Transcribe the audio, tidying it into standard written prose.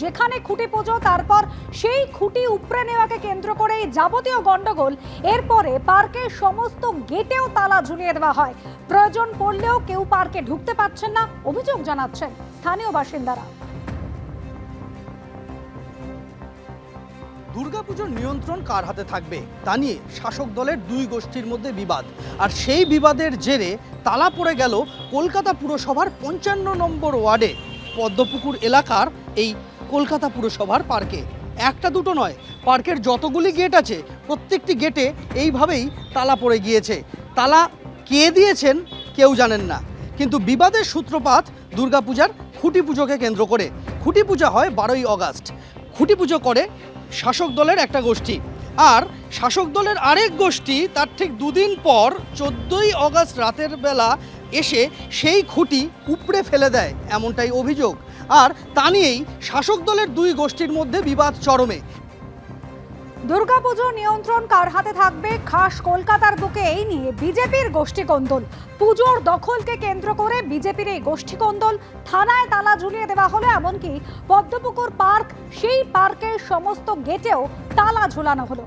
যেখানে খুঁটি পুজো তারপর সেই খুঁটি উপড়ে নেওয়াকে কেন্দ্র করে এই যাবতীয় গন্ডগোল। এরপরে পার্কের সমস্ত গেটেও তালা ঝুলিয়ে দেওয়া হয়। প্রয়োজন পড়লেও কেউ পার্কে ঢুকতে পারছেন না, অভিযোগ জানাচ্ছেন স্থানীয় বাসিন্দারা। দুর্গাপুজোর নিয়ন্ত্রণ কার হাতে থাকবে তা নিয়ে শাসক দলের দুই গোষ্ঠীর মধ্যে বিবাদ, আর সেই বিবাদের জেরে তালা পড়ে গেল কলকাতা পুরসভার ৫৫ নম্বর ওয়ার্ডে পদ্মপুকুর এলাকার এই কলকাতা পুরসভার পার্কে। একটা দুটো নয়, পার্কের যতগুলি গেট আছে প্রত্যেকটি গেটে এইভাবেই তালা পড়ে গিয়েছে। তালা কে দিয়েছেন কেউ জানেন না, কিন্তু বিবাদের সূত্রপাত দুর্গাপূজার খুঁটি পুজোকে কেন্দ্র করে। খুঁটি পূজা হয় ১২ই আগস্ট। খুঁটি পুজো করে শাসক দলের একটা গোষ্ঠী, আর শাসক দলের আরেক গোষ্ঠী তার ঠিক দুদিন পর ১৪ই আগস্ট রাতের বেলা এসে সেই খুঁটি উপড়ে ফেলে দেয়, এমনটাই অভিযোগ। আর তা নিয়েই শাসক দলের দুই গোষ্ঠীর মধ্যে বিবাদ চরমে। দুর্গাপুজো নিয়ন্ত্রণ কার হাতে থাকবে, খাস কলকাতার বুকে এই নিয়ে বিজেপির গোষ্ঠীকন্দল। পুজোর দখলকে কেন্দ্র করে বিজেপির এই গোষ্ঠীকন্দল। থানায় তালা ঝুলিয়ে দেওয়া হলো, এমনকি পদ্মপুকুর পার্ক, সেই পার্কের সমস্ত গেটেও তালা ঝুলানো হলো।